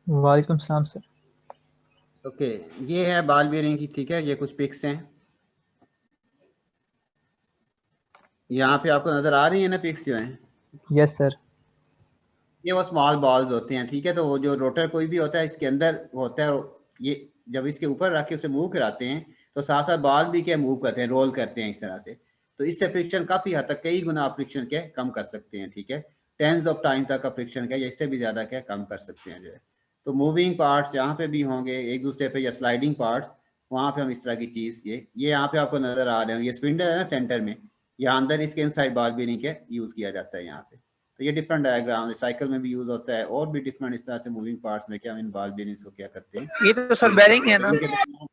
वालेकुम सलाम sir. Okay, ये है बॉल बेयरिंग की, ठीक है। ये कुछ पिक्स हैं, यहाँ पे आपको नज़र आ रही है ना पिक्स जो हैं। Yes sir. ये वो स्मॉल बॉल्स होते हैं, ठीक है। तो वो जो रोटर कोई भी होता है इसके अंदर होता है, ये जब इसके ऊपर रख के उसे मूव कराते हैं तो साथ साथ बॉल भी क्या मूव करते हैं, रोल करते हैं इस तरह से। तो इससे फ्रिक्शन काफ़ी हद तक, कई गुना आप फ्रिक्शन के कम कर सकते हैं, ठीक है। टेंस ऑफ टाइम तक का फ्रिक्शन का, या इससे भी ज़्यादा क्या कम कर सकते हैं जो है। तो मूविंग पार्ट्स यहाँ पे भी होंगे एक दूसरे पे, या स्लाइडिंग पार्ट्स, वहाँ पे हम इस तरह की चीज़, ये यहाँ पे आपको नज़र आ रहे हैं, ये स्पिंडल है ना सेंटर में, यहाँ अंदर इसके इनसाइड बॉल बेयरिंग के यूज़ किया जाता है यहाँ पे। तो ये डिफरेंट डायग्राम साइकिल में भी यूज होता है, और भी डिफरेंट इस तरह से मूविंग पार्ट्स में क्या हम इन बॉल बेयरिंग्स को क्या करते हैं, ये तो सर यूज बेरिंग करते है हैं। तो ना? इनके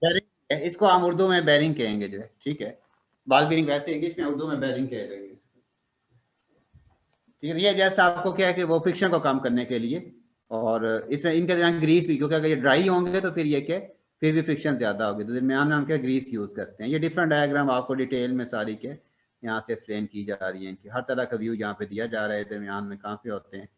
बेरिंग है, इसको हम उर्दू में बेरिंग कहेंगे जो है, ठीक है। बॉल बेयरिंग वैसे इंग्लिश में, उर्दू में बेरिंग कह रहे हैं इसको, ठीक है। ये जैसा आपको क्या है कि वो फ्रिक्शन को कम करने के लिए, और इसमें इनके दरमियान ग्रीस भी, क्योंकि अगर ये ड्राई होंगे तो फिर ये क्या, फिर भी फ्रिक्शन ज़्यादा होगी, तो दरमियान में हम क्या ग्रीस यूज़ करते हैं। ये डिफरेंट डायग्राम आपको डिटेल में सारी के यहाँ से एक्सप्लेन की जा रही है, इनकी हर तरह का व्यू यहाँ पे दिया जा रहा है, दरमियान में कहाँ पे होते हैं,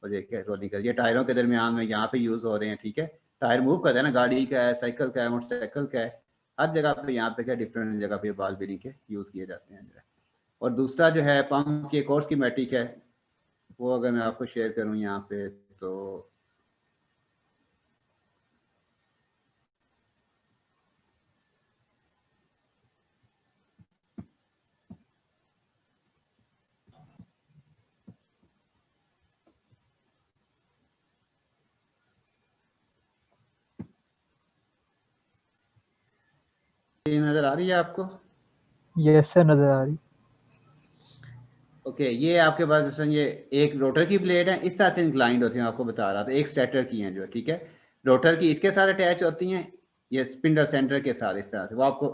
और ये क्या रोलिंग कर, ये टायरों के दरमियान में यहाँ पे यूज़ हो रहे हैं, ठीक है। टायर मूव करते हैं ना, गाड़ी का है, साइकिल का है, मोटरसाइकिल का है, हर जगह पे यहाँ पे क्या डिफरेंट जगह पे बॉल बेयरिंग के यूज़ किए जाते हैं। और दूसरा जो है पंप की एक और स्कीमेटिक है, वो अगर मैं आपको शेयर करूं यहाँ पे, तो ये नज़र आ रही है आपको? यस सर, नजर आ रही। ओके, ये आपके पास जैसे ये एक रोटर की प्लेट है, इस तरह से इंक्लाइंड होती है, आपको बता रहा था, एक स्टेटर की है जो, ठीक है। रोटर की इसके साथ अटैच होती हैं, ये स्पिंडल सेंटर के साथ इस तरह से। वो आपको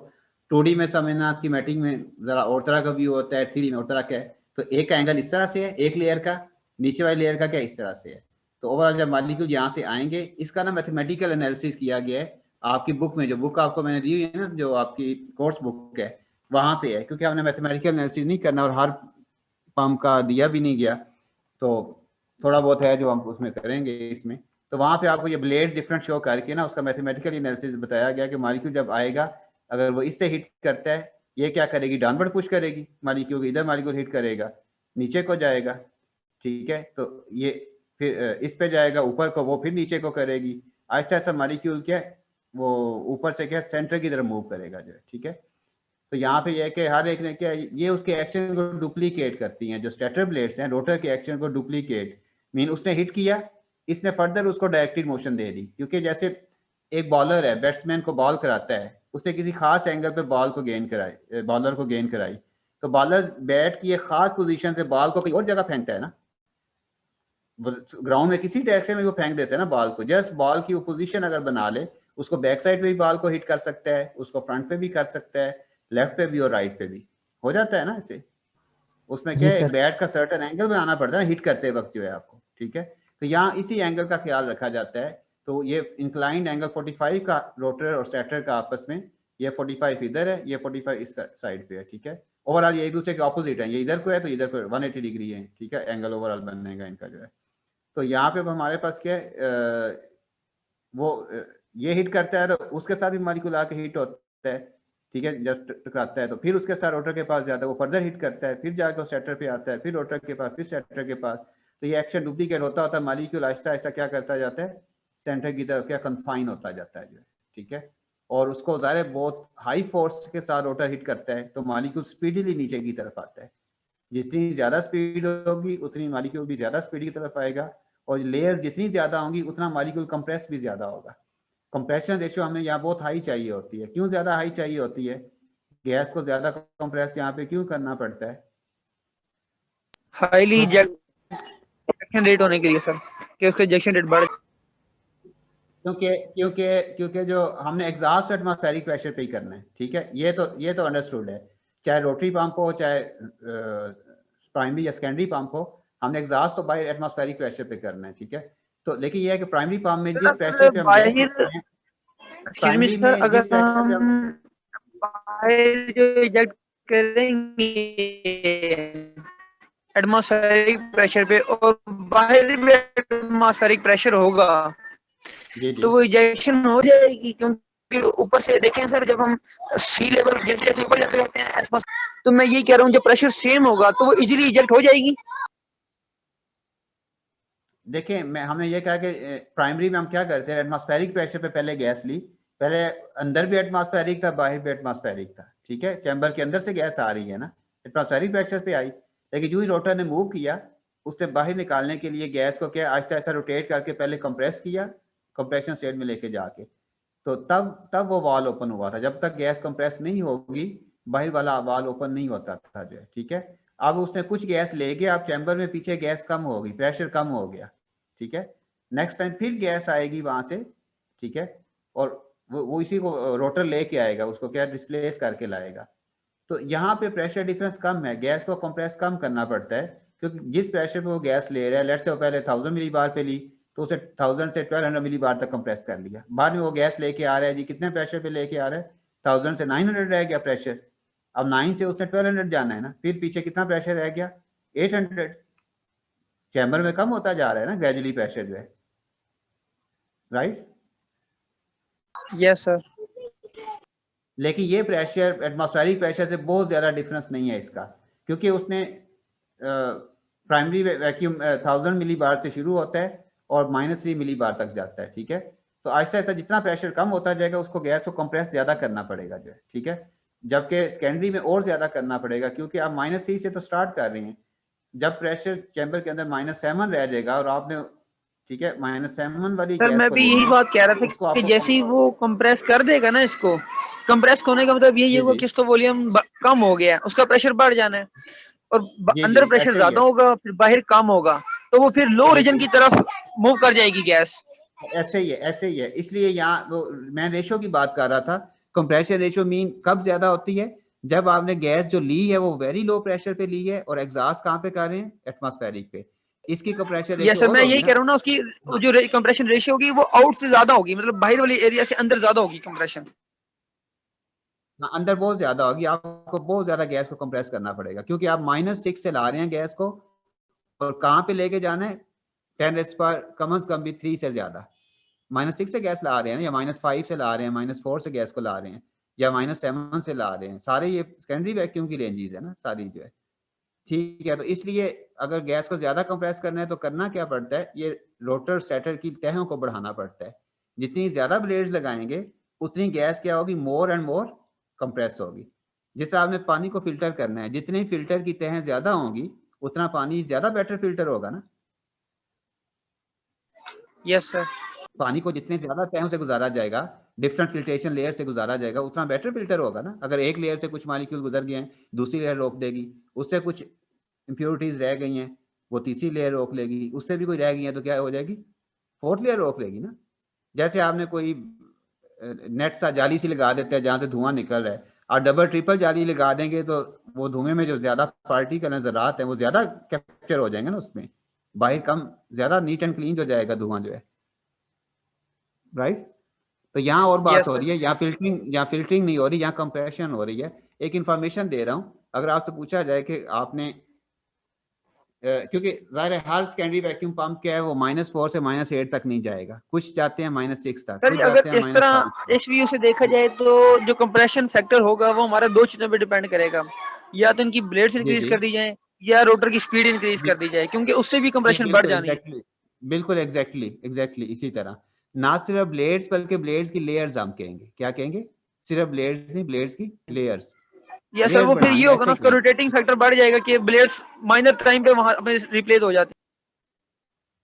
2D में समझना, स्कीमेटिक में ज़रा और तरह का व्यू होता है, 3D में और तरह का है। तो एक का एंगल इस तरह से है, एक लेयर का, नीचे वाली लेयर का क्या इस तरह से है। तो ओवरऑल जब मॉलिक्यूल यहाँ से आएंगे, इसका ना मैथमेटिकल एनालिसिस किया गया है आपकी बुक में, जो बुक आपको मैंने दी हुई है ना, जो आपकी कोर्स बुक है, वहाँ पे है। क्योंकि हमने मैथमेटिकल एनालिसिस नहीं करना, और हर पंप का दिया भी नहीं गया, तो थोड़ा बहुत है जो हम उसमें करेंगे इसमें। तो वहाँ पे आपको ये ब्लेड डिफरेंट शो करके ना, उसका मैथमेटिकल एनालिसिस बताया गया कि मॉलिक्यूल जब आएगा, अगर वो इससे हिट करता है, ये क्या करेगी, डाउनवर्ड पुश करेगी मॉलिक्यूल, इधर मॉलिक्यूल हिट करेगा, नीचे को जाएगा, ठीक है। तो ये फिर इस पे जाएगा ऊपर को, वो फिर नीचे को करेगी। आहिस्ता आहिस्ता मॉलिक्यूल क्या वो ऊपर से क्या सेंटर की तरफ मूव करेगा जो है, ठीक है। तो यहाँ पे ये कि हर एक ने क्या, ये उसके एक्शन को डुप्लीकेट करती हैं, जो स्टेटर ब्लेड्स हैं रोटर के एक्शन को डुप्लीकेट, मीन उसने हिट किया, इसने फर्दर उसको डायरेक्टेड मोशन दे दी। क्योंकि जैसे एक बॉलर है, बैट्समैन को बॉल कराता है, उसने किसी खास एंगल पे बॉल को गेन कराई, बॉलर को गेन कराई, तो बॉलर बैट की एक खास पोजीशन से बॉल को कहीं और जगह फेंकता है ना, ग्राउंड में किसी डायरेक्शन में वो फेंक देते हैं ना बॉल को। जस्ट बॉल की वो पोजीशन अगर बना ले, उसको बैक साइड पे भी बॉल को हिट कर सकता है, उसको फ्रंट पे भी कर सकता है, लेफ्ट पे भी और राइट पे भी हो जाता है ना ऐसे। उसमें क्या जी है, एक सर। बैट का सर्टन एंगल बनाना पड़ता है हिट करते वक्त जो है आपको, ठीक है। तो यहाँ इसी एंगल का ख्याल रखा जाता है। तो ये इंक्लाइंड एंगल 45 का रोटर और स्टेटर का आपस में, ये 45 इधर है, ये 45 इस साइड पे है, ठीक है। ओवरऑल ये एक दूसरे के ऑपोजिट है, ये इधर को है तो इधर को 180 डिग्री है, ठीक है, एंगल ओवरऑल बनेगा इनका जो है। तो यहाँ पे हमारे पास क्या है, वो ये हिट करता है तो उसके साथ भी मॉलिक्यूल आके हिट होता है, ठीक है, जब टकराता है तो फिर उसके साथ रोटर के पास जाता है, वो फर्दर हिट करता है, फिर जाकर सेटर पे आता है, फिर रोटर के पास, फिर सेटर के पास। तो ये एक्शन डुप्लीकेट होता होता मॉलिक्यूल आहिस्ता आहिस्ता क्या करता जाता है, सेंटर की तरफ क्या कन्फाइन होता जाता है जो है, ठीक है। और उसको ज़ाहिर बहुत हाई फोर्स के साथ रोटर हिट करता है, तो मॉलिक्यूल स्पीडीली नीचे की तरफ आता है। जितनी ज़्यादा स्पीड होगी उतनी मॉलिक्यूल भी ज़्यादा स्पीड की तरफ आएगा, और लेयर जितनी ज़्यादा होंगी उतना मॉलिक्यूल कंप्रेस भी ज़्यादा होगा। कंप्रेशन रेशियो हमें यहाँ बहुत हाई चाहिए होती है। क्यों ज़्यादा हाई चाहिए होती है, गैस को ज़्यादा कंप्रेस यहाँ पे क्यों करना पड़ता है? हाईली इजेक्शन रेट होने के लिए सर, कि उसका इजेक्शन रेट बढ़। क्योंकि क्योंकि क्योंकि जो हमने एग्जॉस्ट एटमॉस्फेरिक प्रेशर पे ही करना है, ठीक है। ये तो अंडरस्टूड है, चाहे रोटरी पंप हो, चाहे प्राइमरी या सेकेंडरी पंप हो, हमने एग्जॉस्ट तो बाहर एटमॉस्फेरिक प्रेशर पे करना है, ठीक है। तो लेकिन ये है कि प्राइमरी पंप में जिस प्रेशर पे हम गैस बाहर, करते हैं, एक्सक्यूज मी प्राइमरी सर, में जिस अगर प्रेशर पे हम, हम बाहर जो इजेक्ट करेंगे एटमॉस्फेरिक प्रेशर पे, और बाहर भी एटमॉस्फेरिक प्रेशर होगा जी जी तो वो इजेक्शन हो जाएगी, क्योंकि ऊपर से देखें सर, जब हम सी लेवल जैसे जैसे ऊपर जाते रहते हैं आसपास, तो मैं ये कह रहा हूँ जब प्रेशर सेम होगा तो वो इजीली इजेक्ट हो जाएगी। देखिए, हमने ये कहा कि प्राइमरी में हम क्या करते हैं, एटमॉस्फेरिक प्रेशर पे पहले गैस ली, पहले अंदर भी एटमॉस्फेरिक था, बाहर भी एटमॉस्फेरिक था, ठीक है, चैम्बर के अंदर से गैस आ रही है ना, एटमॉस्फेरिक प्रेशर पे आई, लेकिन जो ही रोटर ने मूव किया, उसने बाहर निकालने के लिए गैस को क्या आहिस्ता आहिस्ता रोटेट करके पहले कंप्रेस किया, कंप्रेशन स्टेट में लेके जाके, तो तब वो वाल ओपन हुआ था। जब तक गैस कंप्रेस नहीं होगी बाहर वाला वाल ओपन नहीं होता था जो है, ठीक है। अब उसने कुछ गैस ले गया, अब चैम्बर में पीछे गैस कम हो गई, प्रेशर कम हो गया, ठीक है। नेक्स्ट टाइम फिर गैस आएगी वहां से, ठीक है, और वो इसी को रोटर लेके आएगा, उसको क्या डिस्प्लेस करके लाएगा। तो यहाँ पे प्रेशर डिफरेंस कम है, गैस को कंप्रेस कम करना पड़ता है, क्योंकि जिस प्रेशर पे वो गैस ले रहा है, लेट्स से वो पहले 1000 मिली बार पे ली, तो उसे 1000 से 1200 मिली बार तक कंप्रेस कर लिया, बाद में वो गैस लेके आ रहा है जी, कितने प्रेशर पे लेके आ रहा है, 1000 से 900 रह गया प्रेशर, अब 9 से उसने 1200 जाना है ना, फिर पीछे कितना प्रेशर रह गया, 800, चैम्बर में कम होता जा रहा है ना ग्रेजुअली प्रेशर जो है, राइट। Yes sir. लेकिन ये प्रेशर एटमॉस्फेरिक प्रेशर से बहुत ज़्यादा डिफरेंस नहीं है इसका, क्योंकि उसने प्राइमरी वैक्यूम 1000 मिली बार से शुरू होता है और -3 मिली बार तक जाता है, ठीक है। तो आहिस्ता आहिस्ता जितना प्रेशर कम होता जाएगा, उसको गैस को कंप्रेस ज़्यादा करना पड़ेगा जो है, ठीक है, जबकि सेकेंडरी में और ज़्यादा करना पड़ेगा, क्योंकि आप -3 से तो स्टार्ट कर रहे हैं, जब प्रेशर चैम्बर के अंदर -7 रह जाएगा और आपने, ठीक है, -7 वाली सर गैस मैं को भी लेना यही है, बात कह रहा था उसको कि आपको जैसे ही वो कंप्रेस कर देगा ना इसको, कंप्रेस होने का मतलब यही जी होगा जी कि उसका वॉल्यूम कम हो गया, उसका प्रेशर बढ़ जाना है, और जी जी अंदर प्रेशर ऐसे ही ज्यादा है, होगा, फिर बाहर कम होगा, तो वो फिर लो रीजन बिल्कुल की तरफ मूव कर जाएगी गैस। ऐसे ही है, ऐसे ही है। इसलिए यहाँ वो मैं रेशो की बात कर रहा था, कंप्रेशन रेशो मीन कब ज्यादा होती है, जब आपने गैस जो ली है वो वेरी लो प्रेशर पे ली है और एग्जॉस्ट कहाँ पे कर रहे हैं, एटमॉस्फेरिक पे, इसकी कंप्रेशन यस रेशो सर, और मैं होगी यही ना। कह रहा हूँ ना, उसकी हाँ जो कंप्रेशन रेशियो होगी वो आउट से ज्यादा होगी, मतलब बाहर वाली एरिया से अंदर ज्यादा होगी कंप्रेशन। हाँ, अंदर बहुत ज्यादा होगी, आपको बहुत ज्यादा गैस को कंप्रेस करना पड़ेगा, क्योंकि आप -6 से ला रहे हैं गैस को, और कहाँ पे लेके जाना है, 10 रेज़ पर कम से कम भी 3 से ज्यादा, -6 से गैस ला रहे हैं ना, या -5 से ला रहे हैं, -4 से गैस को ला रहे हैं, या -7 से ला रहे हैं, सारे ये सेकेंडरी वैक्यूम की रेंजेस है ना सारी जो है, ठीक है। तो इसलिए अगर गैस को ज्यादा कंप्रेस करना है तो करना क्या पड़ता है, ये रोटर स्टेटर की तहों को बढ़ाना पड़ता है, जितनी ज्यादा ब्लेड्स लगाएंगे उतनी गैस क्या होगी, मोर एंड मोर कंप्रेस होगी। जिस आपने पानी को फिल्टर करना है, जितनी फिल्टर की तहें ज्यादा होंगी उतना पानी ज्यादा बेटर फिल्टर होगा ना, यस सर। पानी को जितने ज्यादा तहों से गुजारा जाएगा, डिफरेंट फिल्ट्रेशन लेयर से गुजारा जाएगा, उतना बेटर फिल्टर होगा ना। अगर एक लेयर से कुछ मॉलिक्यूल गुजर गए हैं, दूसरी लेयर रोक देगी, उससे कुछ इंप्योरिटीज रह गई हैं, वो तीसरी लेयर रोक लेगी, उससे भी कोई रह गई है तो क्या हो जाएगी, फोर्थ लेयर रोक लेगी ना। जैसे आपने कोई नेट सा जाली सी लगा देते हैं जहां से धुआं निकल रहा है, और डबल ट्रिपल जाली लगा देंगे तो वो धुएं में जो ज्यादा पार्टिकल हैं, ज़रात हैं, वो ज्यादा कैप्चर हो जाएंगे ना उसमें, बाहर कम, ज्यादा नीट एंड क्लीन हो जाएगा धुआं जो है, राइट। तो यहाँ और बात यस हो सर। रही है, यहाँ फिल्टरिंग नहीं हो रही, यहाँ कंप्रेशन हो रही है। एक इंफॉर्मेशन दे रहा हूँ, अगर आपसे पूछा जाए कि आपने क्योंकि जाहिर है हर सेकेंडरी वैक्यूम पंप क्या है, वो -4 से -8 तक नहीं जाएगा, कुछ जाते हैं -6 तक, सर कुछ अगर जाते हैं इस -5 तरह तक। इस व्यू से देखा जाए तो जो कंप्रेशन फैक्टर होगा वो हमारा दो चीजों पे डिपेंड करेगा, या तो इनकी ब्लेड्स जी इंक्रीज जी कर दी जाए या रोटर की स्पीड इंक्रीज जी कर दी जाए, क्योंकि उससे भी जी कंप्रेशन बढ़ बिल्कुल जानी है। एग्जैक्टली, बिल्कुल एग्जैक्टली इसी तरह, ना सिर्फ ब्लेड्स बल्कि ब्लेड्स की लेयर्स हम कहेंगे, क्या कहेंगे, सिर्फ ब्लेड्स नहीं, ब्लेड्स की लेयर्स, या सर लेयर्स वो फिर ये बढ़ाएंगे, होगा ना, ऐसे उसका क्यों। रोटेटिंग फैक्टर बढ़ जाएगा कि ब्लेड्स माइनर टाइम पे वहां पे रिप्लेस हो जाते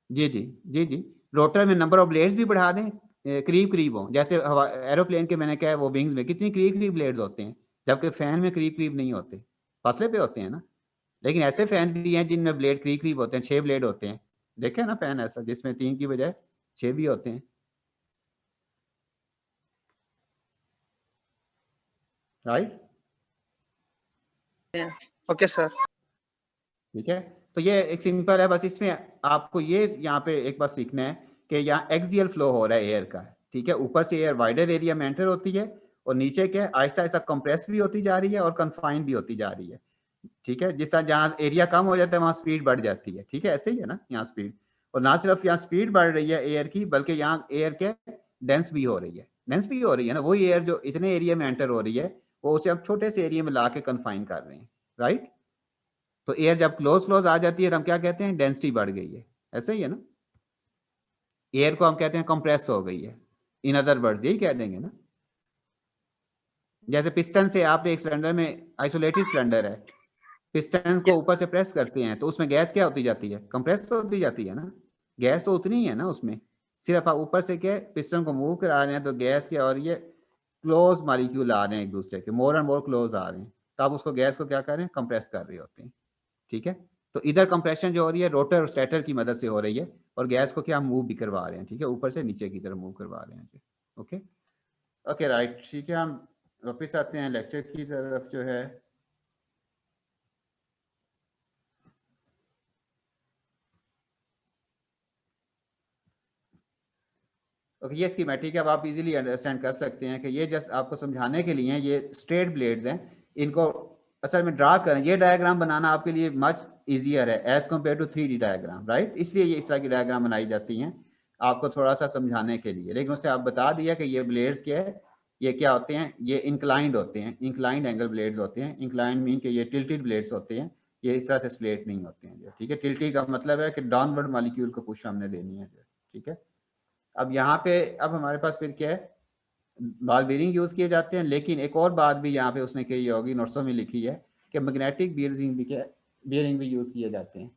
जी जी जी जी, रोटर में नंबर ऑफ ब्लेड्स भी बढ़ा दें, करीब करीब हों, जैसे एरोप्लेन के मैंने कहा है वो विंग्स में कितनी करीब करीब ब्लेड्स होते हैं, जबकि फैन में करीब करीब नहीं होते, फासले पे होते हैं ना। लेकिन ऐसे फैन भी हैं जिनमें ब्लेड करीब करीब होते हैं, 6 ब्लेड होते हैं, देखे ना फैन ऐसा जिसमें 3 की बजाय 6 भी होते हैं, राइट। हैं। Okay sir. ठीक है, तो ये एक सिंपल है, बस इसमें आपको ये यहाँ पे एक बात सीखना है कि यहाँ एक्सियल फ्लो हो रहा है एयर का, ठीक है, ऊपर से एयर वाइडर एरिया में एंटर होती है और नीचे क्या आहिस्ता आहिस्ता कंप्रेस भी होती जा रही है और कन्फाइन भी होती जा रही है, ठीक है। जिस तरह जहाँ एरिया कम हो जाता है वहाँ स्पीड बढ़ जाती है, ठीक है, ऐसे ही है ना यहाँ स्पीड, और ना सिर्फ यहाँ स्पीड बढ़ रही है एयर की, बल्कि यहाँ एयर के डेंस भी हो रही है, डेंस भी हो रही है ना, वही एयर जो इतने एरिया में एंटर हो रही है वो उसे अब छोटे से एरिया में ला के कन्फाइन कर रहे हैं, राइट। तो एयर जब क्लोज क्लोज आ जाती है तो हम क्या कहते हैं, डेंसिटी बढ़ गई है, ऐसे ही है ना। एयर को हम कहते हैं कंप्रेस हो गई है, इन अदर वर्ड्स यही कह देंगे ना। जैसे पिस्टन से आप एक सिलेंडर में, आइसोलेटेड सिलेंडर है, पिस्टन को ऊपर से प्रेस करते हैं तो उसमें गैस क्या होती जाती है, कंप्रेस तो होती जाती है ना, गैस तो उतनी ही है ना उसमें, सिर्फ आप ऊपर से क्या पिस्टन को मूव करा रहे हैं तो गैस के और ये क्लोज मॉलिक्यूल आ रहे हैं एक दूसरे के, मोर एंड मोर क्लोज आ रहे हैं, तो आप उसको गैस को क्या कर रहे हैं, कंप्रेस कर रहे होते हैं, ठीक है। तो इधर कंप्रेशन जो हो रही है रोटर और स्टेटर की मदद से हो रही है, और गैस को क्या मूव भी करवा रहे हैं, ठीक है, ऊपर से नीचे की तरफ मूव करवा रहे हैं। ओके ओके राइट, ठीक है। हम वापस आते हैं लेक्चर की तरफ जो है। ओके, ये स्कीमेटिक है, अब आप इजीली अंडरस्टैंड कर सकते हैं कि ये जस्ट आपको समझाने के लिए ये स्ट्रेट ब्लेड्स हैं, इनको असल में ड्रा करें, ये डायग्राम बनाना आपके लिए मच इजियर है as compare to 3D diagram, right. इसलिए ये इस तरह की डायग्राम बनाई जाती हैं आपको थोड़ा सा समझाने के लिए, लेकिन उससे आप बता दिया कि ये ब्लेड्स क्या है, ये क्या होते हैं, ये इंक्लाइंड होते हैं, इंक्लाइंड एंगल ब्लेड्स होते हैं। इंक्लाइंड मीन कि ये टिल्टेड ब्लेड्स होते हैं, ये इस तरह से स्लेट नहीं होते हैं, ठीक है। टिल्टेड का मतलब है कि डाउनवर्ड मॉलिक्यूल को पुश हमने देनी है, ठीक है। अब यहाँ पे अब हमारे पास फिर क्या है, बॉल बीयरिंग यूज किए जाते हैं, लेकिन एक और बात भी यहाँ पे उसने कही होगी, नोट्सों में लिखी है कि मैग्नेटिक बीयरिंग भी क्या, बीयरिंग भी यूज किए जाते हैं,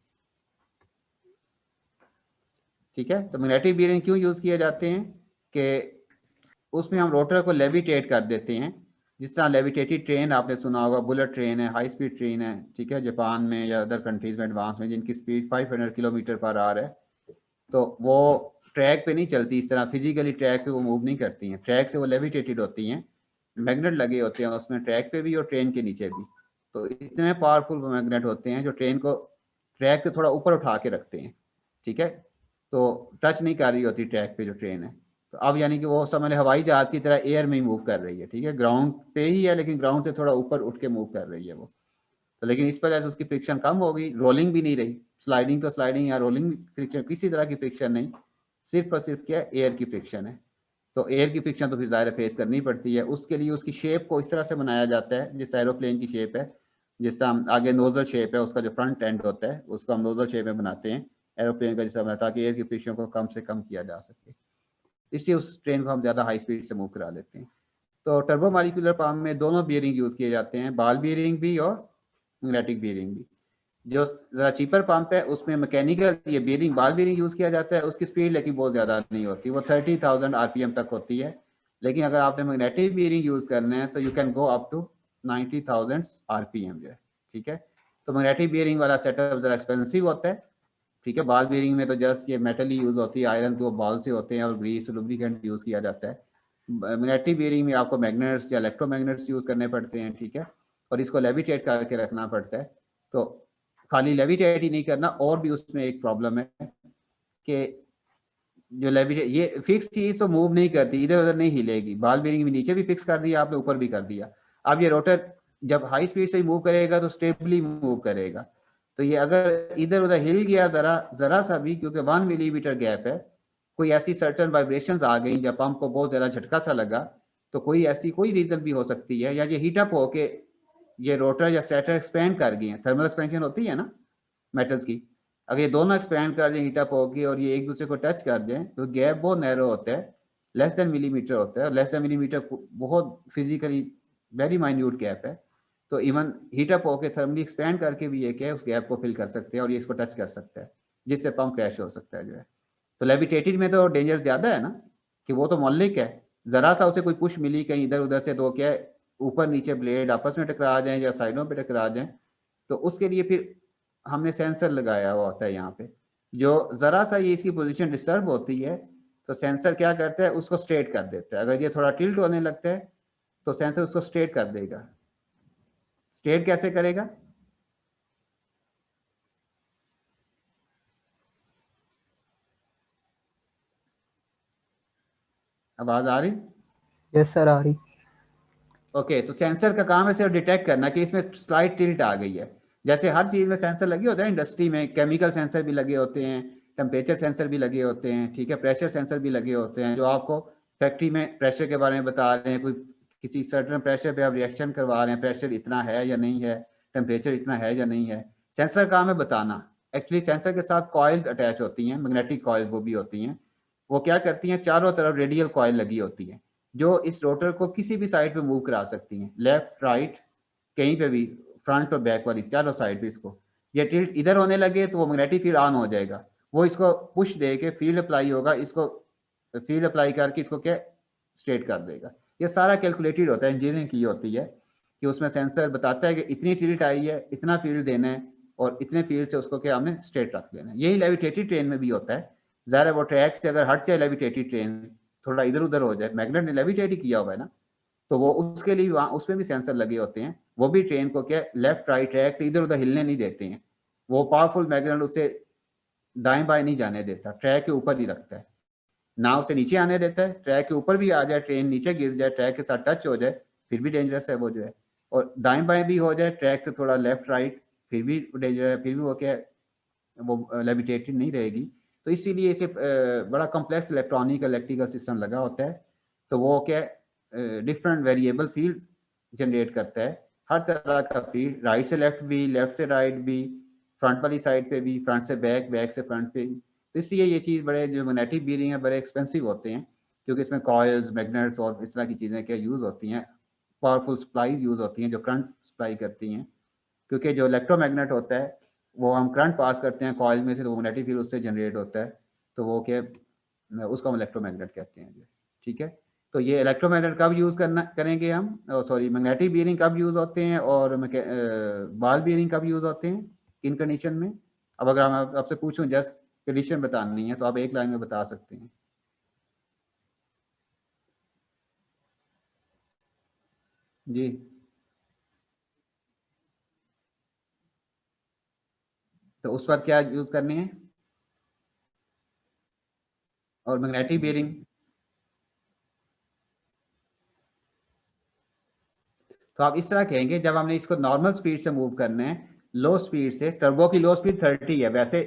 ठीक है। तो मैग्नेटिक बीयरिंग क्यों यूज किए जाते हैं कि उसमें हम रोटर को लेविटेट कर देते हैं, जिस तरह लेविटेटेड ट्रेन आपने सुना होगा, बुलेट ट्रेन है, हाई स्पीड ट्रेन है, ठीक है, जापान में या अदर कंट्रीज में एडवांस में, जिनकी स्पीड 500 किलोमीटर पर आवर है, तो वो ट्रैक पे नहीं चलती इस तरह, फिजिकली ट्रैक पे वो मूव नहीं करती हैं, ट्रैक से वो लेविटेटेड होती हैं, मैग्नेट लगे होते हैं उसमें ट्रैक पे भी और ट्रेन के नीचे भी। तो इतने पावरफुल मैग्नेट होते हैं जो ट्रेन को ट्रैक से थोड़ा ऊपर उठा के रखते हैं, ठीक है। तो टच नहीं कर रही होती ट्रैक पे जो ट्रेन है, तो अब यानी कि वो समझ हवाई जहाज की तरह एयर में ही मूव कर रही है, ठीक है, ग्राउंड पे ही है लेकिन ग्राउंड से थोड़ा ऊपर उठ के मूव कर रही है वो। तो लेकिन इस वजह से उसकी फ्रिक्शन कम हो गई, रोलिंग भी नहीं रही, स्लाइडिंग तो स्लाइडिंग या रोलिंग फ्रिक्शन, किसी तरह की फ्रिक्शन नहीं, सिर्फ और सिर्फ क्या एयर की फ्रिक्शन है। तो एयर की फ्रिक्शन तो फिर ज़ाहिर फेस करनी पड़ती है, उसके लिए उसकी शेप को इस तरह से बनाया जाता है, जिस एरोप्लेन की शेप है, जिस तरह हम आगे नोजल शेप है, उसका जो फ्रंट एंड होता है उसको हम नोजल शेप में बनाते हैं एरोप्लेन का, जिस तरह, ताकि एयर की फ्रिक्शन को कम से कम किया जा सके, इसलिए उस ट्रेन को हम ज़्यादा हाई स्पीड से मूव करा लेते हैं। तो टर्बो मॉलिक्यूलर पंप में दोनों बियरिंग यूज़ किए जाते हैं, बॉल बियरिंग भी और मैग्नेटिक बियरिंग भी। जो ज़रा चीपर पंप है उसमें मैकेनिकल ये बियरिंग, बॉल बियरिंग यूज़ किया जाता है, उसकी स्पीड लेकिन बहुत ज़्यादा नहीं होती, वो 30,000 RPM तक होती है। लेकिन अगर आपने मैग्नेटिक बियरिंग यूज़ करना है तो you can go up to 90,000 RPM जो है, ठीक है। तो मैग्नेटिक बियरिंग वाला सेटअप ज़रा एक्सपेंसिव होता है, ठीक है। बॉल बियरिंग में तो जस्ट ये मेटल ही यूज़ होती है, आयरन के वो बॉल से होते हैं और ग्रीस लुब्रिकेंट यूज़ किया जाता है। मैग्नेटिक बियरिंग में आपको मैग्नेट्स या इलेक्ट्रोमैग्नेट्स यूज़ करने पड़ते हैं, ठीक है, और इसको लेविटेट करके रखना पड़ता है। तो खाली लेविटेट ही नहीं करना, और भी उसमें एक प्रॉब्लम है कि जो लेविटेट, ये फिक्स चीज तो मूव नहीं करती, इधर उधर नहीं हिलेगी, बॉल बेरिंग भी नीचे भी फिक्स कर दिया आपने, ऊपर भी कर दिया। अब ये रोटर जब हाई स्पीड से मूव करेगा तो स्टेबली मूव करेगा, तो ये अगर इधर उधर हिल गया जरा सा भी, क्योंकि 1 मिलीमीटर गैप है, कोई ऐसी सर्टन वाइब्रेशंस आ गई जब पंप को बहुत ज्यादा झटका सा लगा, तो कोई ऐसी कोई रीजन भी हो सकती है, या ये हीटअप हो के ये रोटर या स्टेटर एक्सपेंड कर गए हैं, थर्मल एक्सपेंशन होती है ना मेटल्स की, अगर ये दोनों एक्सपेंड कर जाए, हीटअप होगी और ये एक दूसरे को टच कर जाए, तो गैप बहुत नैरो होता है, लेस देन मिलीमीटर होता है, और लेस देन मिलीमीटर बहुत फिजिकली वेरी माइन्यूट गैप है। तो इवन हीटअप होकर थर्मली एक्सपेंड करके भी ये क्या है उस गैप को फिल कर सकते हैं और ये इसको टच कर सकता है, जिससे पंप क्रैश हो सकता है जो है। तो लेविटेटेड में तो डेंजर ज्यादा है ना, कि वो तो मौलिक है, जरा सा उसे कोई पुश मिली कहीं इधर उधर से, तो क्या है ऊपर नीचे ब्लेड आपस में टकरा जाए या साइडों पे टकरा जाए, तो उसके लिए फिर हमने सेंसर लगाया हुआ होता है यहाँ पे, जो जरा सा ये इसकी पोजीशन डिस्टर्ब होती है तो सेंसर क्या करता है उसको स्ट्रेट कर देता है। अगर ये थोड़ा टिल्ट होने लगता है तो सेंसर उसको स्ट्रेट कर देगा। स्ट्रेट कैसे करेगा? आवाज आ रही? यस सर, आ रही। ओके, तो सेंसर का काम है सिर्फ डिटेक्ट करना कि इसमें स्लाइट टिल्ट आ गई है। जैसे हर चीज में सेंसर लगे होते हैं, इंडस्ट्री में केमिकल सेंसर भी लगे होते हैं, टेम्परेचर सेंसर भी लगे होते हैं, ठीक है, प्रेशर सेंसर भी लगे होते हैं जो आपको फैक्ट्री में प्रेशर के बारे में बता रहे हैं, कोई किसी सर्टन प्रेशर पे आप रिएक्शन करवा रहे हैं, प्रेशर इतना है या नहीं है, टेम्परेचर इतना है या नहीं है। सेंसर काम है बताना। एक्चुअली सेंसर के साथ कॉइल्स अटैच होती हैं, मैग्नेटिक कॉइल्स वो भी होती हैं। वो क्या करती हैं, चारों तरफ रेडियल कॉइल लगी होती है जो इस रोटर को किसी भी साइड पे मूव करा सकती हैं, लेफ्ट राइट कहीं पे भी, फ्रंट और बैक वाली चारों साइड पे। इसको ये टिल्ट इधर होने लगे तो वो मैग्नेटिक फील्ड ऑन हो जाएगा, वो इसको पुश दे के फील्ड अप्लाई होगा, इसको फील्ड अप्लाई करके इसको क्या स्ट्रेट कर देगा। ये सारा कैलकुलेटेड होता है, इंजीनियरिंग की होती है कि उसमें सेंसर बताता है कि इतनी टिल्ट आई है, इतना फील्ड देना है और इतने फील्ड से उसको क्या हमने स्ट्रेट रख देना है। यही लेविटेटेड ट्रेन में भी होता है। ज़ाहिर है वो ट्रैक से अगर हट जाए लेविटेटेड ट्रेन, थोड़ा इधर उधर हो जाए, मैग्नेट ने लेविटेट ही किया हुआ है ना, तो वो उसके लिए वहाँ उसमें भी सेंसर लगे होते हैं। वो भी ट्रेन को क्या लेफ्ट राइट ट्रैक से इधर उधर हिलने नहीं देते हैं। वो पावरफुल मैग्नेट उसे दाएं बाएं नहीं जाने देता, ट्रैक के ऊपर ही रखता है, ना उसे नीचे आने देता है। ट्रैक के ऊपर भी आ जाए, ट्रेन नीचे गिर जाए, ट्रैक के साथ टच हो जाए, फिर भी डेंजरस है वो जो है। और दाएं बाएं भी हो जाए ट्रैक से थोड़ा लेफ्ट राइट, फिर भी डेंजर है, फिर भी वो क्या वो लेविटेटेड नहीं रहेगी। तो इसीलिए इसे बड़ा कॉम्प्लेक्स इलेक्ट्रॉनिक इलेक्ट्रिकल सिस्टम लगा होता है। तो वो क्या डिफरेंट वेरिएबल फील्ड जनरेट करता है, हर तरह का फील्ड, राइट से लेफ्ट भी, लेफ्ट से राइट भी, फ्रंट वाली साइड पे भी, फ्रंट से बैक, बैक से फ्रंट पे भी। तो इसलिए ये चीज़ बड़े जो मैग्नेटिक बीयरिंग है बड़े एक्सपेंसिव होते हैं, क्योंकि इसमें कॉइल्स, मैग्नेट्स और इस तरह की चीज़ें क्या यूज़ होती हैं, पावरफुल सप्लाईज यूज़ होती हैं जो करंट सप्लाई करती हैं। क्योंकि जो इलेक्ट्रोमैग्नेट होता है वो हम करंट पास करते हैं कॉइल में से, तो मैग्नेटिक फील्ड उससे जनरेट होता है, तो वो क्या उसको हम इलेक्ट्रोमैग्नेट कहते हैं जो, ठीक है। तो ये इलेक्ट्रोमैग्नेट कब यूज़ करना करेंगे हम, सॉरी मैग्नेटिक बीयरिंग कब यूज़ होते हैं और बॉल बीयरिंग कब यूज़ होते हैं, किन कंडीशन में। अब अगर हम आपसे पूछूं जस्ट कंडीशन बतानी है तो आप एक लाइन में बता सकते हैं। जी, तो उस वक्त क्या यूज़ करनी है, और मैग्नेटिक बीयरिंग तो आप इस तरह कहेंगे जब हमने इसको नॉर्मल स्पीड से मूव करना है, लो स्पीड से, टर्बो की लो स्पीड 30 है, वैसे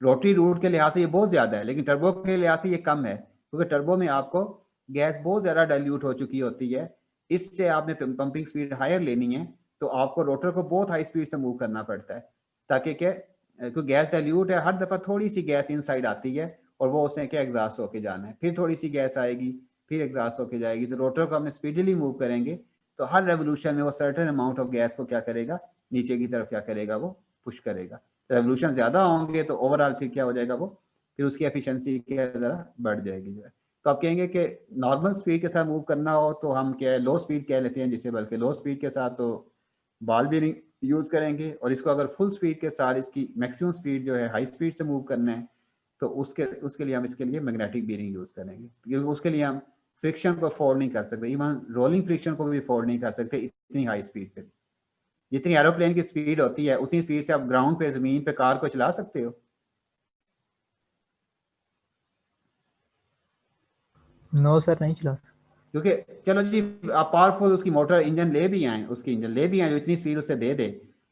रोटरी रूट के लिहाज से ये बहुत ज़्यादा है, लेकिन टर्बो के लिहाज से ये कम है, क्योंकि टर्बो में आपको गैस बहुत ज़्यादा डाइल्यूट हो चुकी होती है। इससे आपने पंपिंग स्पीड हायर लेनी है तो आपको रोटर को बहुत हाई स्पीड से मूव करना पड़ता है, ताकि क्या, क्योंकि गैस डाइल्यूट है, हर दफ़ा थोड़ी सी गैस इनसाइड आती है और वो उसने क्या एग्जॉस्ट होके जाना है, फिर थोड़ी सी गैस आएगी, फिर एग्जॉस्ट होके जाएगी। तो रोटर को हमने स्पीडली मूव करेंगे तो हर रेवोल्यूशन में वो सर्टेन अमाउंट ऑफ गैस को क्या करेगा, नीचे की तरफ क्या करेगा, वो पुश करेगा। तो रेवोल्यूशन ज़्यादा होंगे तो ओवरऑल फिर क्या हो जाएगा, वो फिर उसकी एफिशिएंसी क्या ज़रा बढ़ जाएगी जो है। तो आप कहेंगे कि नॉर्मल स्पीड के साथ मूव करना हो तो हम क्या है लो स्पीड कह लेते हैं जिसे, बल्कि लो स्पीड के साथ तो बॉल बीयरिंग यूज़ करेंगे, और इसको अगर फुल स्पीड के साथ इसकी मैक्सिमम स्पीड जो है हाई स्पीड से मूव करना है तो उसके उसके लिए हम इसके लिए मैग्नेटिक बीयरिंग यूज़ करेंगे, क्योंकि उसके लिए हम फ्रिक्शन को अफोर्ड नहीं कर सकते, इवन रोलिंग फ्रिक्शन को भी अफोर्ड नहीं कर सकते इतनी हाई स्पीड पे। जितनी एरोप्लेन की स्पीड होती है उतनी स्पीड से आप ग्राउंड पे, जमीन पे कार को चला सकते हो? नो सर, नहीं चला सकते। क्योंकि चलो जी आप पावरफुल उसकी मोटर इंजन ले भी आए, उसकी इंजन ले भी आए जो इतनी स्पीड उससे दे दे,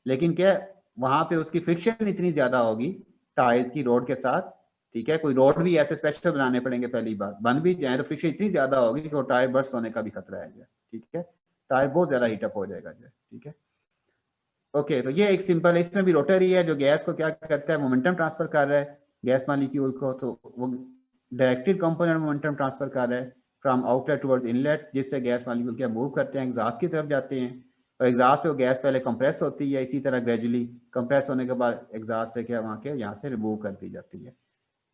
लेकिन क्या वहां पे उसकी फ्रिक्शन इतनी ज्यादा होगी टायर्स की रोड के साथ, ठीक है। कोई रोड भी ऐसे स्पेशल बनाने पड़ेंगे, पहली बार बन भी जाए तो फ्रिक्शन इतनी ज्यादा होगी कि वो टायर बर्स्ट होने का भी खतरा है, ठीक है। टायर बहुत ज्यादा हीटअप हो जाएगा, ठीक है। ओके, तो ये एक सिंपल है, इसमें भी रोटरी है जो गैस को क्या करता है, मोमेंटम ट्रांसफर कर रहा है गैस मॉलिक्यूल को, तो वो डायरेक्टेड कंपोनेंट मोमेंटम ट्रांसफर कर रहा है फ्रॉम आउटलेट टुवर्ड्स इनलेट, जिससे गैस मॉलिक्यूल क्या मूव करते हैं, एग्जॉस्ट की तरफ जाते हैं, और एग्जॉस्ट पे वो गैस पहले कंप्रेस होती है, इसी तरह ग्रेजुअली कंप्रेस होने के बाद एग्जॉस्ट से क्या वहाँ के यहाँ से रिमूव कर दी जाती है।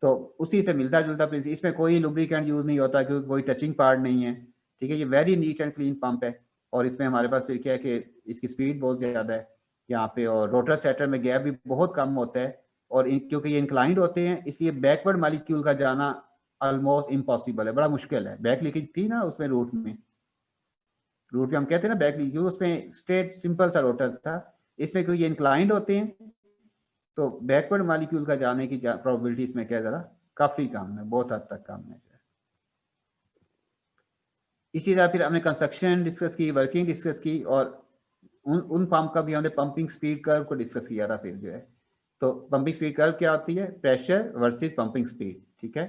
तो उसी से मिलता जुलता प्रिंसिपल, इसमें कोई लुब्रिकेंट यूज़ नहीं होता क्योंकि कोई टचिंग पार्ट नहीं है, ठीक है। ये very neat and clean pump है, और इसमें हमारे पास फिर क्या है कि इसकी स्पीड बहुत ज़्यादा है यहाँ पे, और रोटर सेटर में गैप भी बहुत कम होता है, और क्योंकि ये इंक्लाइंड होते हैं इसलिए बैकवर्ड मॉलिक्यूल का जाना ऑलमोस्ट इम्पॉसिबल है, बड़ा मुश्किल है। बैक लीकेज थी ना उसमें, रूट में हम कहते हैं ना बैक लीकेज, उसमें स्ट्रेट सिंपल सा रोटर था, इसमें क्योंकि ये इंक्लाइंड होते हैं तो बैकवर्ड मॉलिक्यूल का जाने की प्रोबेबिलिटी इसमें क्या जरा काफी कम है, बहुत हद तक कम है। इसी तरह फिर हमने कंस्ट्रक्शन डिस्कस की, वर्किंग डिस्कस की, और उन पंप का भी हमने पंपिंग स्पीड कर्व को डिस्कस किया था फिर जो है। तो पंपिंग स्पीड कर्व क्या होती है? प्रेशर वर्सेस पंपिंग स्पीड, ठीक है।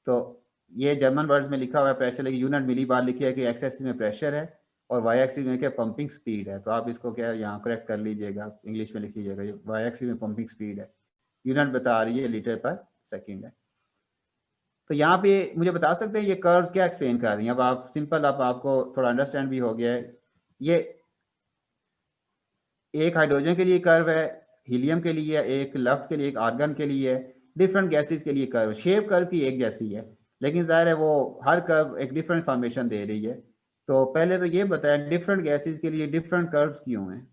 तो ये जर्मन वर्ड्स में लिखा हुआ है प्रेशर, लेकिन यूनिट मिली बार लिखी है कि एक्स एक्सिस में प्रेशर है और वाई एक्सिस में क्या पंपिंग स्पीड है। तो आप इसको क्या यहाँ करेक्ट कर लीजिएगा, इंग्लिश में लिख लीजिएगा, ये वाई एक्सिस में पंपिंग स्पीड है, यूनिट बता रही है लीटर पर सेकेंड है। तो यहाँ पे मुझे बता सकते हैं ये कर्व्स क्या एक्सप्लेन कर रही हैं? अब आप सिंपल, अब आपको थोड़ा अंडरस्टैंड भी हो गया है। ये एक हाइड्रोजन के लिए कर्व है, हीलियम के लिए, एक लफ्ट के लिए, एक आर्गन के लिए, डिफरेंट गैसेस के लिए कर्व। शेप कर्व की एक जैसी है, लेकिन जाहिर है वो हर कर्व एक डिफरेंट फॉर्मेशन दे रही है। तो पहले तो ये बताया डिफरेंट गैसेस के लिए डिफरेंट कर्व्स क्यों हैं?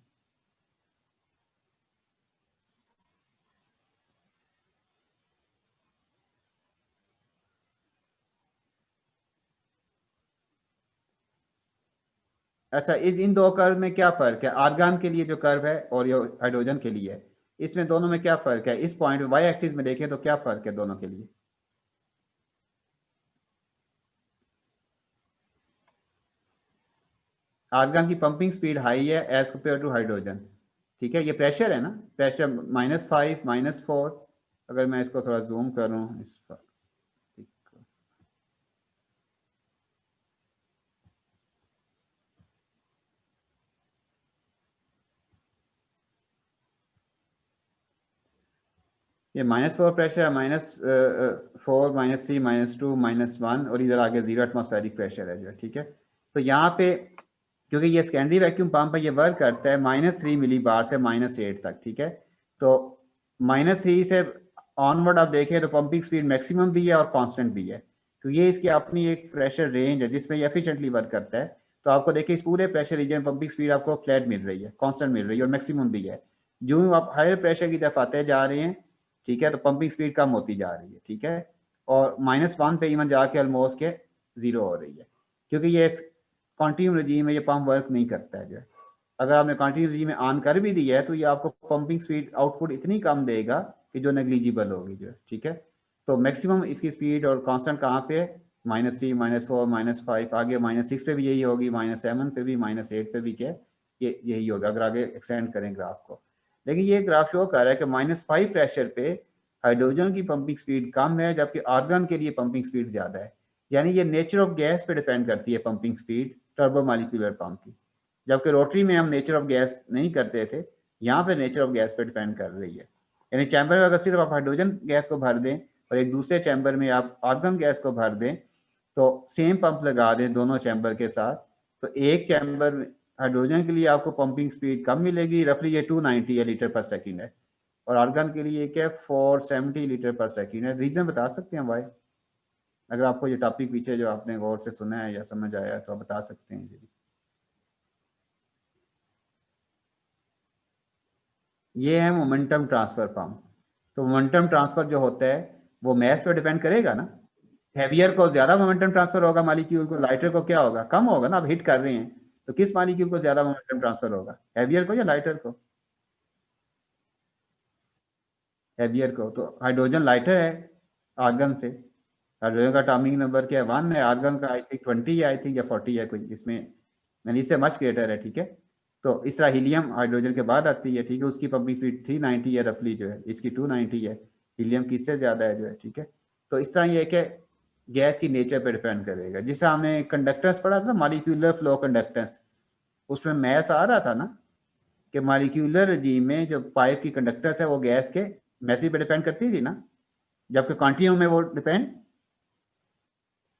अच्छा, इन दो कर्व में क्या फर्क है? आर्गन के लिए जो कर्व है और ये हाइड्रोजन के लिए है, इसमें दोनों में क्या फर्क है? इस पॉइंट वाई एक्सिस में देखें तो क्या फर्क है दोनों के लिए? आर्गन की पंपिंग स्पीड हाई है एज कम्पेयर टू हाइड्रोजन, ठीक है। ये प्रेशर है ना, प्रेशर -5 -4। अगर मैं इसको थोड़ा जूम करूं इस पर, ये -4 प्रेशर है, -4 -3 -2 -1 और इधर आगे 0 एटमॉस्फेरिक प्रेशर है जो, ठीक है। तो यहाँ पे क्योंकि ये सेकेंडरी वैक्यूम पंप है, ये वर्क करता है -3 मिली बार से -8 तक, ठीक है। तो -3 से ऑनवर्ड आप देखें तो पंपिंग स्पीड मैक्सिमम भी है और कांस्टेंट भी है। तो ये इसकी अपनी एक प्रेशर रेंज है जिसमें ये एफिशिएंटली वर्क करता है। तो आपको देखिए इस पूरे प्रेशर रीजन में पंपिंग स्पीड आपको फ्लैट मिल रही है, कांस्टेंट मिल रही है और मैक्सिमम भी है। जो आप हायर प्रेशर की तरफ आते जा रहे हैं, ठीक है, तो पंपिंग स्पीड कम होती जा रही है, ठीक है। और -1 पे इवन जाके ऑलमोस्ट के 0 हो रही है, क्योंकि ये कॉन्टिन्यू रजीम में ये पंप वर्क नहीं करता है जो है। अगर आपने कॉन्टिन्यू रजीम में ऑन कर भी दिया है तो ये आपको पंपिंग स्पीड आउटपुट इतनी कम देगा कि जो नेग्लिजिबल होगी जो है, ठीक है। तो मैक्सिमम इसकी स्पीड और कांस्टेंट कहाँ पे है? -3 -4 -5, आगे -6 पे भी यही होगी, -7 पे भी, -8 पे भी क्या ये यही होगा अगर आगे एक्सटेंड करें ग्राफ को। लेकिन ये ग्राफ शो कर रहा है कि -5 प्रेशर पे हाइड्रोजन की पंपिंग स्पीड कम है जबकि आर्गन के लिए पंपिंग स्पीड ज़्यादा है। यानी ये नेचर ऑफ गैस पे डिपेंड करती है पंपिंग स्पीड टर्बोमॉलिक्यूलर पंप की, जबकि रोटरी में हम नेचर ऑफ गैस नहीं करते थे, यहाँ पे नेचर ऑफ गैस पे डिपेंड कर रही है। यानी चैम्बर में अगर सिर्फ आप हाइड्रोजन गैस को भर दें और एक दूसरे चैम्बर में आप आर्गन गैस को भर दें तो सेम पंप लगा दें दोनों चैम्बर के साथ, तो एक चैम्बर में हाइड्रोजन के लिए आपको पंपिंग स्पीड कम मिलेगी, रफली ये 290 लीटर पर सेकेंड है, और आर्गन के लिए क्या 470 लीटर पर सेकेंड है। रीजन बता सकते हैं भाई? अगर आपको ये टॉपिक पीछे जो आपने गौर से सुना है या समझ आया तो आप बता सकते हैं जी। ये है मोमेंटम ट्रांसफर पंप। तो मोमेंटम ट्रांसफर जो होता है वो मैस पे डिपेंड करेगा ना। हैवियर को ज्यादा मोमेंटम ट्रांसफर होगा मॉलिक्यूल को, लाइटर को क्या होगा? कम होगा ना। आप हिट कर रहे हैं तो किस मॉलिक्यूल को ज्यादा मोमेंटम ट्रांसफर होगा? हैवियर को या लाइटर को? हैवियर को। तो हाइड्रोजन लाइटर है आर्गन से। हाइड्रोजन का एटॉमिक नंबर क्या है? 1 है। आर्गन का आई थिंक 20 है, आई थिंक, या 40 है कुछ इसमें, यानी इससे मच ग्रेटर है, ठीक है। तो इस तरह हीलियम हाइड्रोजन के बाद आती है, ठीक है, उसकी पंपिंग स्पीड 390 है रफली जो है, इसकी 290 है, हीलियम की इससे ज़्यादा है जो है, ठीक है। तो इस तरह ये कि गैस की नेचर पर डिपेंड करेगा। जिसे हमने कंडक्टेंस पढ़ा था, मॉलिक्यूलर फ्लो कंडक्टेंस, उसमें मैथ्स आ रहा था ना कि मॉलिक्यूलर रजीम में जो पाइप की कंडक्टेंस है वो गैस के मैसेज पे डिपेंड करती थी ना, जबकि कॉन्टिन्यूम में वो डिपेंड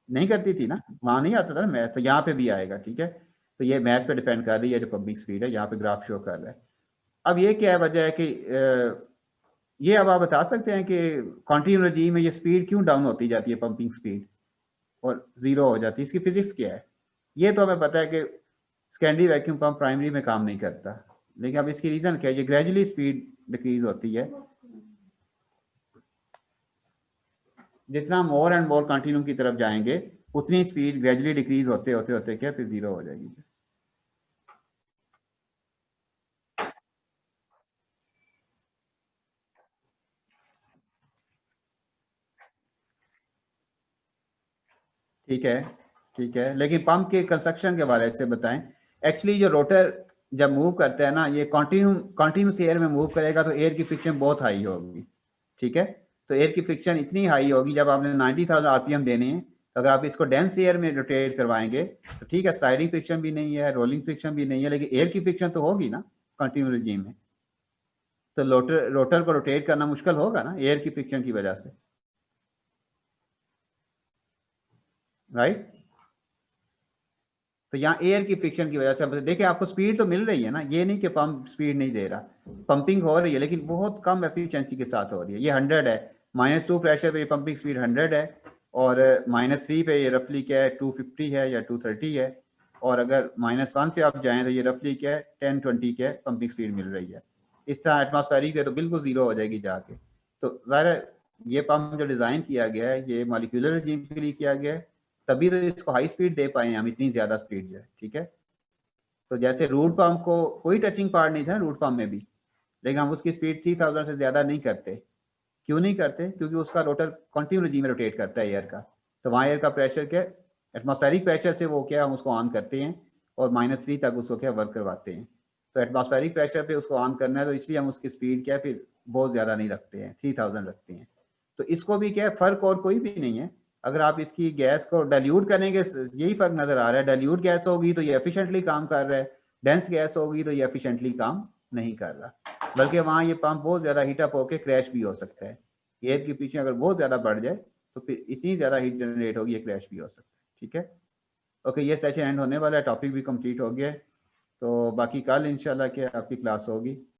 नहीं करती थी ना, वहां नहीं आता था ना मैथ। तो यहाँ पे भी आएगा, ठीक है। तो ये मैथ्स पे डिपेंड कर रही है जो पंपिंग स्पीड है, यहाँ पे ग्राफ शो कर रहा है। अब ये क्या वजह है कि ये अब आप बता सकते हैं कि कॉन्टिन्यू रजीम में ये स्पीड क्यों डाउन होती जाती है पंपिंग स्पीड और 0 हो जाती है? इसकी फिजिक्स क्या है? ये तो हमें पता है कि सेकेंडरी वैक्यूम पंप प्राइमरी में काम नहीं करता, लेकिन अब इसकी रीजन क्या है? ये ग्रेजुअली स्पीड डिक्रीज होती है, जितना मोर एंड मोर कंटिन्यूम की तरफ जाएंगे उतनी स्पीड ग्रेजुअली डिक्रीज होते होते होते क्या फिर 0 हो जाएगी। ठीक है, ठीक है, लेकिन पंप के कंस्ट्रक्शन के बारे से बताएं। एक्चुअली जो रोटर जब मूव करता है ना, ये कॉन्टिन्यूस एयर में मूव करेगा तो एयर की फ्रिक्शन बहुत हाई होगी, ठीक है। तो एयर की फ्रिक्शन इतनी हाई होगी, जब आपने 90,000 आरपीएम देने हैं, तो अगर आप इसको डेंस एयर में रोटेट करवाएंगे तो ठीक है, स्लाइडिंग फ्रिक्शन भी नहीं है, रोलिंग फ्रिक्शन भी नहीं है, लेकिन एयर की फ्रिक्शन तो होगी ना कंटिन्यू रिजीम में। तो रोटर को रोटेट करना मुश्किल होगा ना एयर की फ्रिक्शन की वजह से, राइट। तो यहाँ एयर की फ्रिक्शन की वजह से देखिए आपको स्पीड तो मिल रही है ना, ये नहीं कि पंप स्पीड नहीं दे रहा, पंपिंग हो रही है लेकिन बहुत कम एफिशिएंसी के साथ हो रही है। ये 100 है, -2 प्रेशर पे पंपिंग स्पीड 100 है, और -3 पे ये रफली क्या है 250 है या 230 है, और अगर -1 पे आप जाएं तो ये रफली क्या है 10-20 क्या पंपिंग स्पीड मिल रही है। इस तरह एटमॉस्फेरिक है तो बिल्कुल जीरो हो जाएगी जाके। तो ज़ाहिर ये पंप जो डिज़ाइन किया गया है ये मॉलिक्यूलर रिजीम के लिए किया गया है, तभी तो इसको हाई स्पीड दे पाए हम, इतनी ज्यादा स्पीड जो है, ठीक है। तो जैसे रूट पंप को कोई टचिंग पार्ट नहीं था रूट पंप में भी, लेकिन हम उसकी स्पीड 3000 से ज्यादा नहीं करते। क्यों नहीं करते? क्योंकि उसका रोटर कंटिन्यू रिजीम में रोटेट करता है एयर का, तो वहाँ एयर का प्रेशर क्या एटमॉस्फेरिक प्रेशर से वो क्या हम उसको ऑन करते हैं और -3 तक उसको क्या वर्क करवाते हैं। तो एटमॉस्फेरिक प्रेशर पे उसको ऑन करना है, तो इसलिए हम उसकी स्पीड क्या फिर बहुत ज़्यादा नहीं रखते हैं, 3000 रखते हैं। तो इसको भी क्या फ़र्क और कोई भी नहीं है। अगर आप इसकी गैस को डाइल्यूट करेंगे, यही फ़र्क नज़र आ रहा है, डाइल्यूट गैस होगी तो ये एफिशिएंटली काम कर रहा है, डेंस गैस होगी तो ये एफिशिएंटली काम नहीं कर रहा, बल्कि वहाँ ये पंप बहुत ज़्यादा हीटअप होकर क्रैश भी हो सकता है। एयर के पीछे अगर बहुत ज़्यादा बढ़ जाए तो फिर इतनी ज़्यादा हीट जनरेट होगी, ये क्रैश भी हो सकता है, ठीक है। ओके, ये सेशन एंड होने वाला है, टॉपिक भी कंप्लीट हो गया है, तो बाकी कल इंशाल्लाह क्या आपकी क्लास होगी।